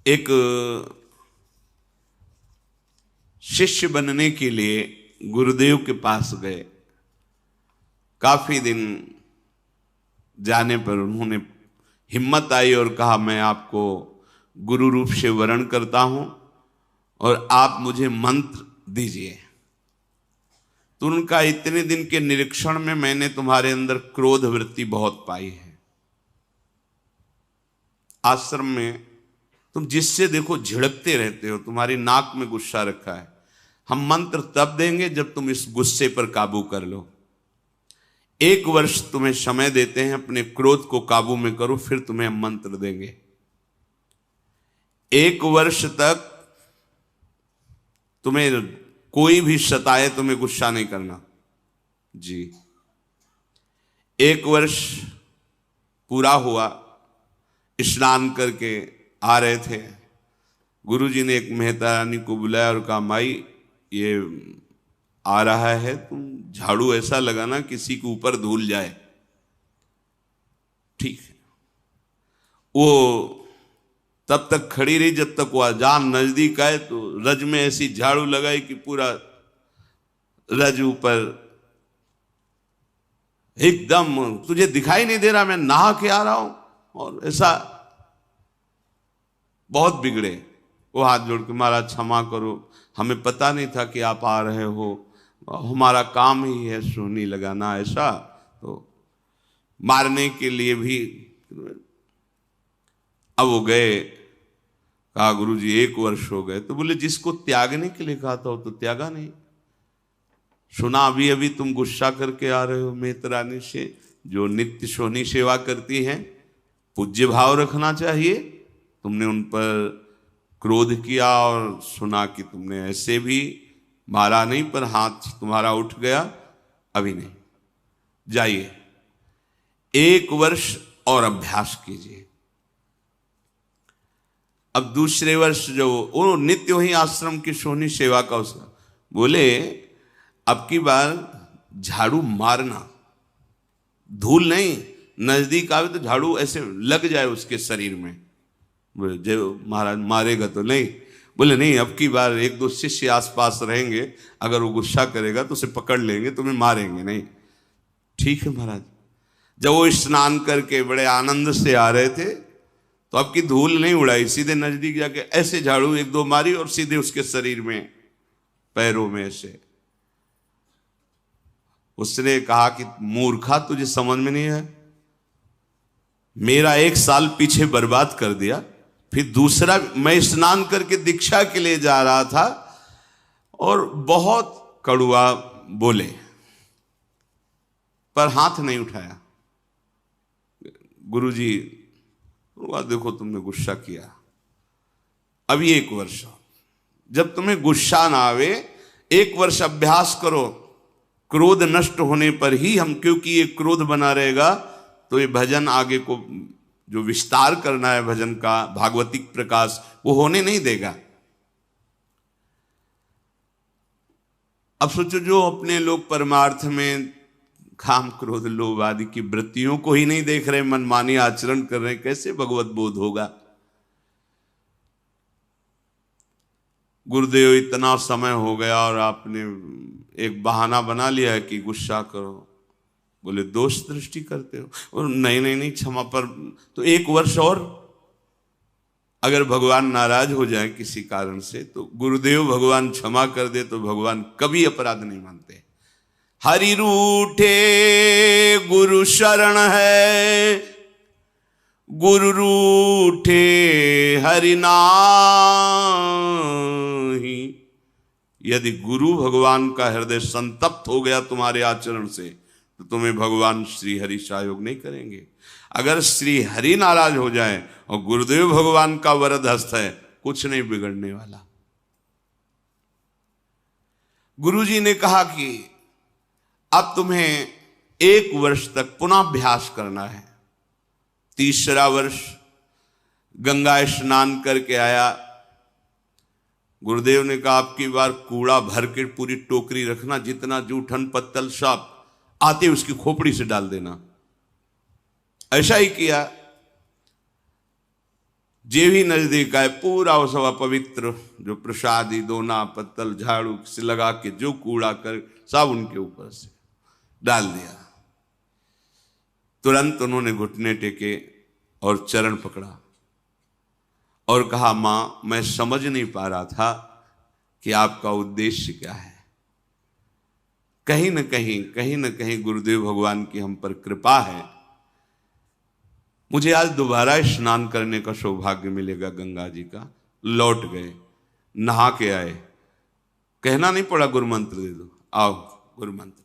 एक शिष्य बनने के लिए गुरुदेव के पास गए। काफी दिन जाने पर उन्होंने हिम्मत आई और कहा, मैं आपको गुरु रूप से वरण करता हूं और आप मुझे मंत्र दीजिए। तो उनका, इतने दिन के निरीक्षण में मैंने तुम्हारे अंदर क्रोध वृत्ति बहुत पाई है। आश्रम में तुम जिससे देखो झिड़कते रहते हो, तुम्हारी नाक में गुस्सा रखा है। हम मंत्र तब देंगे जब तुम इस गुस्से पर काबू कर लो। 1 वर्ष तुम्हें समय देते हैं, अपने क्रोध को काबू में करो, फिर तुम्हें हम मंत्र देंगे। 1 वर्ष तक तुम्हें कोई भी सताए, तुम्हें गुस्सा नहीं करना जी। 1 वर्ष पूरा हुआ, स्नान करके आ रहे थे। गुरुजी ने एक मेहता रानी को बुलाया और कहा, माई ये आ रहा है, तुम झाड़ू ऐसा लगाना किसी के ऊपर धूल जाए। ठीक है। वो तब तक खड़ी रही जब तक वो अजान नजदीक आए, तो रज में ऐसी झाड़ू लगाई कि पूरा रज ऊपर एकदम, तुझे दिखाई नहीं दे रहा मैं नहा के आ रहा हूं। और ऐसा बहुत बिगड़े। वो हाथ जोड़ के, महाराज क्षमा करो, हमें पता नहीं था कि आप आ रहे हो, हमारा काम ही है सोनी लगाना। ऐसा तो मारने के लिए भी। अब वो गए, कहा गुरुजी 1 वर्ष हो गए। तो बोले, जिसको त्यागने के लिए कहा था वो तो त्यागा नहीं। सुना अभी अभी तुम गुस्सा करके आ रहे हो मेहतरानी से, जो नित्य सोनी सेवा करती हैं। पूज्य भाव रखना चाहिए। तुमने उन पर क्रोध किया और सुना कि तुमने ऐसे भी मारा नहीं, पर हाथ तुम्हारा उठ गया। अभी नहीं, जाइए 1 वर्ष और अभ्यास कीजिए। अब दूसरे वर्ष जो वो नित्य वही आश्रम की सोनी सेवा का उसका बोले, अब की बार झाड़ू मारना, धूल नहीं, नजदीक आवे तो झाड़ू ऐसे लग जाए उसके शरीर में। बोले, जो महाराज मारेगा तो नहीं। बोले नहीं, अब की बार 1-2 शिष्य आसपास रहेंगे, अगर वो गुस्सा करेगा तो उसे पकड़ लेंगे, तुम्हें मारेंगे नहीं। ठीक है महाराज। जब वो स्नान करके बड़े आनंद से आ रहे थे, तो अब की धूल नहीं उड़ाई, सीधे नजदीक जाके ऐसे झाड़ू 1-2 मारी और सीधे उसके शरीर में, पैरों में ऐसे। उसने कहा कि मूर्खा, तुझे समझ में नहीं है, मेरा 1 साल पीछे बर्बाद कर दिया। फिर दूसरा, मैं स्नान करके दीक्षा के लिए जा रहा था और बहुत कड़ुआ बोले, पर हाथ नहीं उठाया। गुरुजी, देखो तुमने गुस्सा किया, अभी 1 वर्ष, जब तुम्हें गुस्सा ना आवे 1 वर्ष अभ्यास करो। क्रोध नष्ट होने पर ही हम, क्योंकि ये क्रोध बना रहेगा तो ये भजन आगे को जो विस्तार करना है भजन का, भागवतिक प्रकाश, वो होने नहीं देगा। अब सोचो, जो अपने लोग परमार्थ में काम क्रोध लोभ आदि की वृत्तियों को ही नहीं देख रहे, मनमानी आचरण कर रहे, कैसे भगवत बोध होगा। गुरुदेव, इतना समय हो गया और आपने एक बहाना बना लिया है कि गुस्सा करो। बोले, दोष दृष्टि करते हो। और नहीं क्षमा पर, तो 1 वर्ष और। अगर भगवान नाराज हो जाए किसी कारण से, तो गुरुदेव भगवान क्षमा कर दे तो भगवान कभी अपराध नहीं मानते। हरि रूठे गुरु शरण है, गुरु रूठे हरि नाहि। यदि गुरु भगवान का हृदय संतप्त हो गया तुम्हारे आचरण से, तो तुम्हें भगवान श्री हरि सहयोग नहीं करेंगे। अगर श्री हरि नाराज हो जाए और गुरुदेव भगवान का वरद हस्त है, कुछ नहीं बिगड़ने वाला। गुरुजी ने कहा कि अब तुम्हें 1 वर्ष तक पुनः अभ्यास करना है। 3रा वर्ष गंगा स्नान करके आया। गुरुदेव ने कहा, आपकी बार कूड़ा भर के पूरी टोकरी रखना, जितना जूठन पत्तल सब आते उसकी खोपड़ी से डाल देना। ऐसा ही किया। जे भी नजदीक आए पूरा वो सब पवित्र जो प्रसादी दोना पत्तल झाड़ू से लगा के जो कूड़ा कर सब उनके ऊपर से डाल दिया। तुरंत उन्होंने घुटने टेके और चरण पकड़ा और कहा, मां मैं समझ नहीं पा रहा था कि आपका उद्देश्य क्या है। कहीं न कहीं गुरुदेव भगवान की हम पर कृपा है। मुझे आज दोबारा स्नान करने का सौभाग्य मिलेगा गंगा जी का। लौट गए, नहा के आए, कहना नहीं पड़ा गुरु मंत्र दे दो, आओ गुरु मंत्र।